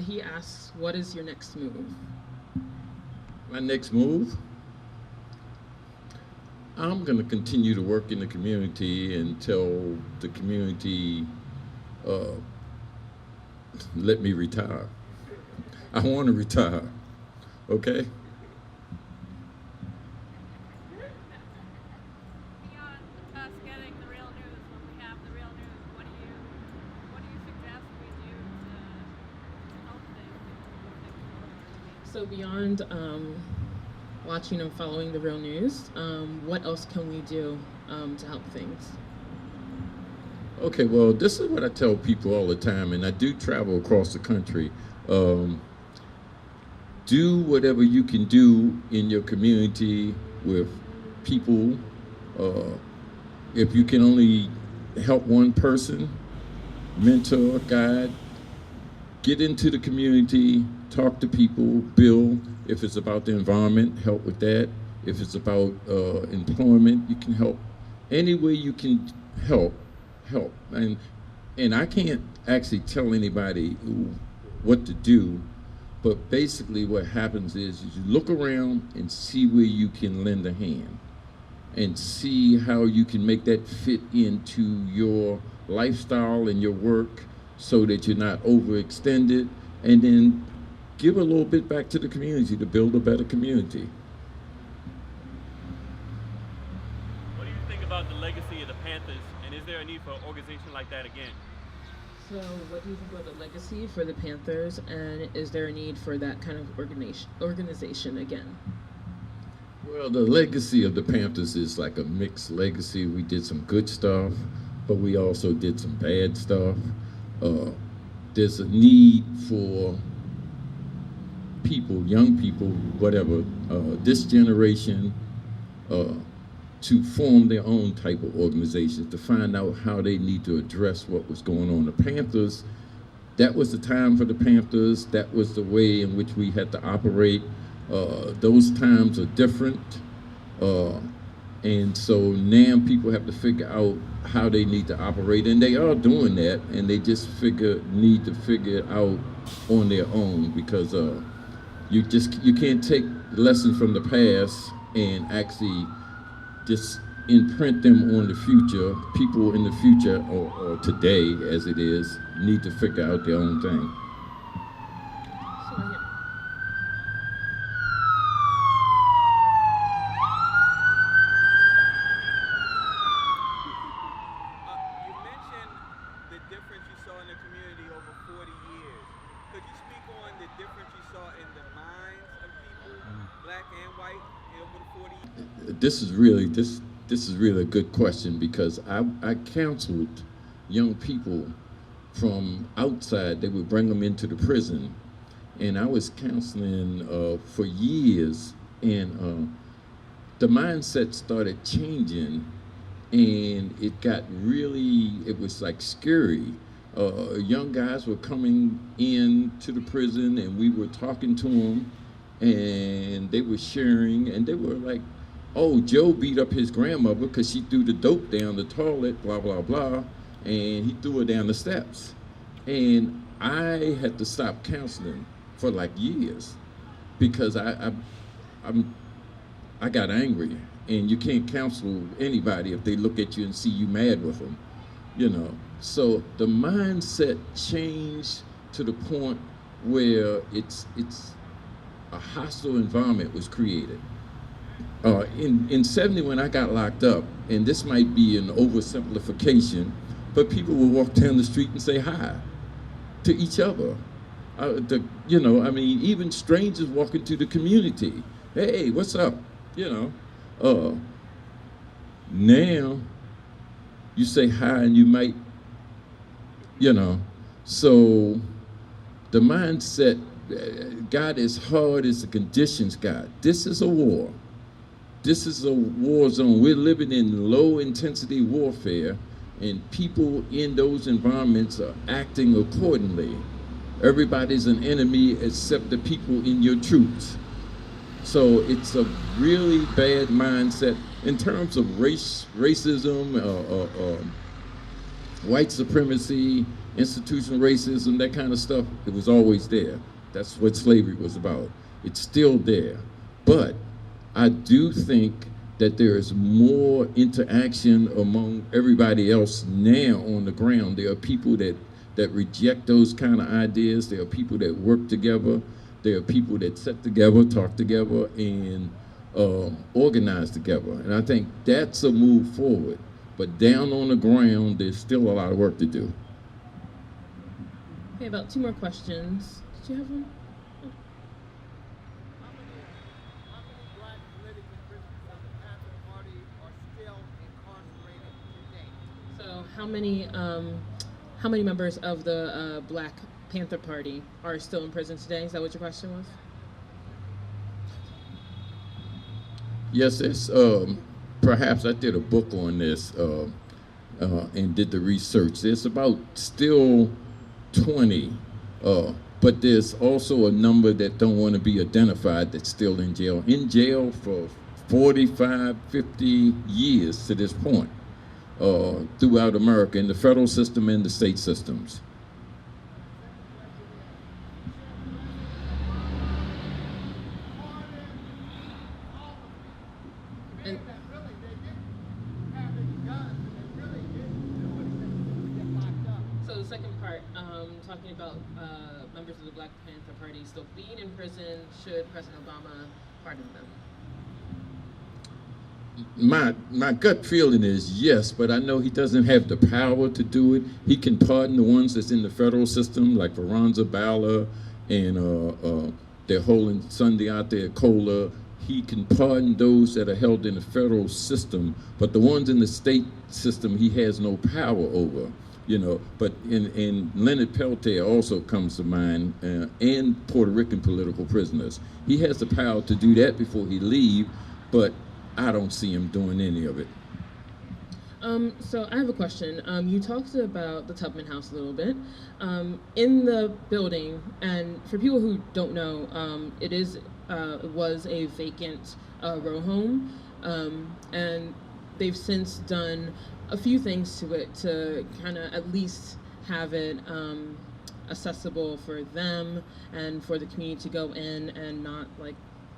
He asks, what is your next move? My next move, I'm going to continue to work in the community until the community uh, let me retire. I want to retire. Okay. Beyond us getting the real news when we have the real news, what do you suggest we do to help things move things forward? So beyond watching and following the real news, what else can we do to help things? Okay. Well, this is what I tell people all the time, and I do travel across the country. Um, do whatever you can do in your community with people. Uh, if you can only help one person, mentor, guide, get into the community, talk to people, build. If it's about the environment, help with that. If it's about employment, you can help. Any way you can help, help. And I can't actually tell anybody what to do, but basically what happens is you look around and see where you can lend a hand and see how you can make that fit into your lifestyle and your work so that you're not overextended, and then give a little bit back to the community to build a better community. What do you think about the legacy of the Panthers, and is there a need for an organization like that again? So, what do you think about the legacy for the Panthers, and is there a need for that kind of organization again? Well, the legacy of the Panthers is like a mixed legacy. We did some good stuff, but we also did some bad stuff. Uh, there's a need for people, young people, whatever, this generation, uh, to form their own type of organizations, to find out how they need to address what was going on. The Panthers, that was the time for the Panthers. That was the way in which we had to operate. Those times are different. Uh, and so now people have to figure out how they need to operate, and they are doing that, and they just need to figure it out on their own, because you can't take lessons from the past and actually just imprint them on the future. People in the future, or today as it is, need to figure out their own thing. So, yeah. You mentioned the difference you saw in the community over 40 years. Could you speak on the difference you saw in the minds of people, black and white, over the 40 years? This is really a good question, because I counseled young people from outside. They would bring them into the prison, and I was counseling for years, and the mindset started changing, and it was like scary. Young guys were coming in to the prison, and we were talking to them, and they were sharing, and they were like, oh, Joe beat up his grandmother because she threw the dope down the toilet, blah, blah, blah, and he threw her down the steps. And I had to stop counseling for like years, because I'm, I got angry, and you can't counsel anybody if they look at you and see you mad with them, you know. So the mindset changed to the point where it's a hostile environment was created. In 70, when I got locked up, and this might be an oversimplification, but people would walk down the street and say hi to each other. I mean, even strangers walking to the community. Hey, what's up? You know. Uh, Now you say hi, and you might, you know. So the mindset, God is hard as the conditions, God. This is a war. This is a war zone. We're living in low intensity warfare, and people in those environments are acting accordingly. Everybody's an enemy except the people in your troops. So it's a really bad mindset in terms of racism, white supremacy, institutional racism, that kind of stuff, it was always there. That's what slavery was about. It's still there. But I do think that there is more interaction among everybody else now on the ground. There are people that reject those kind of ideas. There are people that work together. There are people that sit together, talk together, and organize together. And I think that's a move forward. But down on the ground, there's still a lot of work to do. Okay, about 2 more questions. Did you have one? How many black political prisoners of the Panther Party are still incarcerated today? So how many members of the Black Panther Party are still in prison today? Is that what your question was? Yes, it's perhaps I did a book on this and did the research. There's about still 20, but there's also a number that don't want to be identified that's still in jail for 45, 50 years to this point throughout America in the federal system and the state systems. And so the second part, talking about members of the Black Panther Party still being in prison, should President Obama pardon them? My gut feeling is yes, but I know he doesn't have the power to do it. He can pardon the ones that's in the federal system, like Veronza Bala, and they're holding Sunday out there at Cola. He can pardon those that are held in the federal system, but the ones in the state system he has no power over, you know. But in Leonard Peltier also comes to mind, and Puerto Rican political prisoners. He has the power to do that before he leave, but I don't see him doing any of it. So I have a question. You talked about the Tubman House a little bit. In the building, and for people who don't know, it was a vacant row home, and they've since done a few things to it to kind of at least have it accessible for them and for the community to go in and not like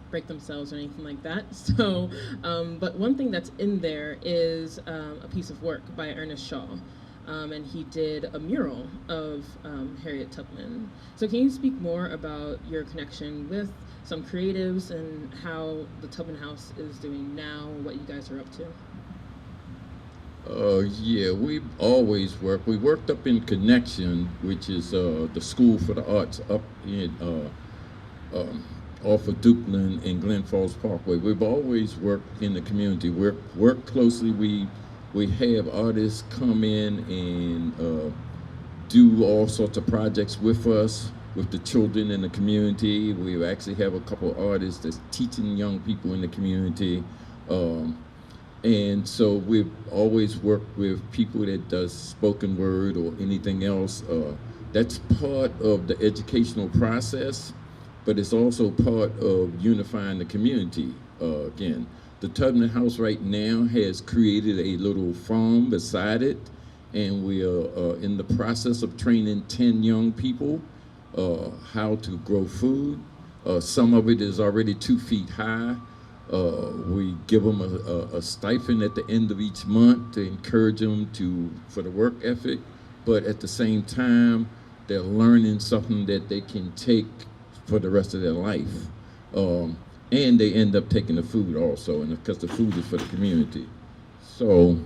break themselves or anything like that. So, but one thing that's in there is a piece of work by Ernest Shaw. And he did a mural of Harriet Tubman. So can you speak more about your connection with some creatives and how the Tubman House is doing now, what you guys are up to? Yeah, we always work. We worked up in Connection, which is the School for the Arts up in off of Dukeland and Glen Falls Parkway. We've always worked in the community. Work closely. We have artists come in and do all sorts of projects with us, with the children in the community. We actually have a couple of artists that's teaching young people in the community. And so we've always worked with people that does spoken word or anything else. That's part of the educational process, but it's also part of unifying the community. Again, the Tubman House right now has created a little farm beside it, and we are in the process of training 10 young people how to grow food. Some of it is already 2 feet high. We give them a stipend at the end of each month to encourage them for the work ethic, but at the same time, they're learning something that they can take for the rest of their life. And they end up taking the food also, and because the food is for the community. So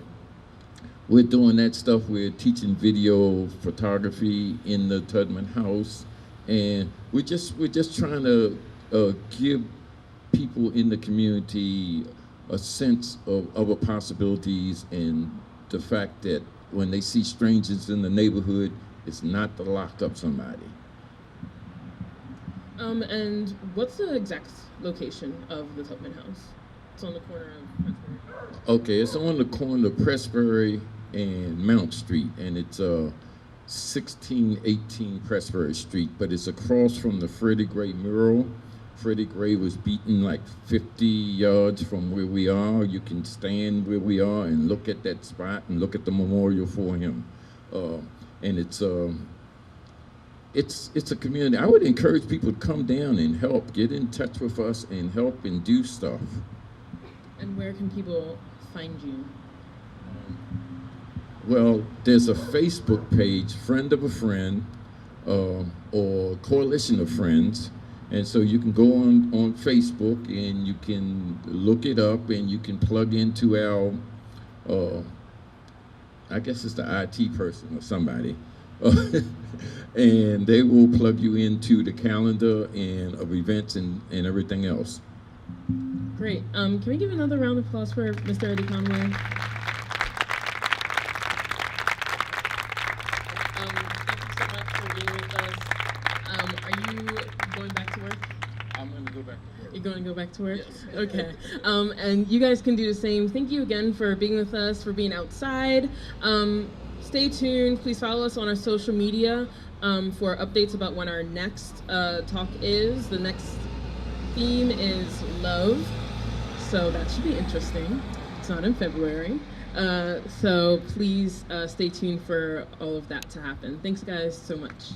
we're doing that stuff. We're teaching video photography in the Tubman House, and we're just trying to give people in the community a sense of other possibilities, and the fact that when they see strangers in the neighborhood, it's not to lock up somebody. And what's the exact location of the Tubman House? It's on the corner of Pressbury. Okay, it's on the corner of Pressbury and Mount Street, and it's 1618 Pressbury Street, but it's across from the Freddie Gray mural. Freddie Gray was beaten like 50 yards from where we are. You can stand where we are and look at that spot and look at the memorial for him. and it's a community. I would encourage people to come down and help, get in touch with us, and help and do stuff. And where can people find you? Well, there's a Facebook page, Friend of a Friend, or Coalition of Friends. And so you can go on Facebook and you can look it up and you can plug into our, I guess it's the IT person or somebody. And they will plug you into the calendar and of events and everything else. Great. Can we give another round of applause for Mr. Eddie Conway? Thank you so much for being with us. Are you going back to work? I'm going to go back to work. You're going to go back to work? Yes. Okay. And you guys can do the same. Thank you again for being with us, for being outside. Stay tuned. Please follow us on our social media for updates about when our next talk is. The next theme is love, so that should be interesting. It's not in February. So please stay tuned for all of that to happen. Thanks, guys, so much.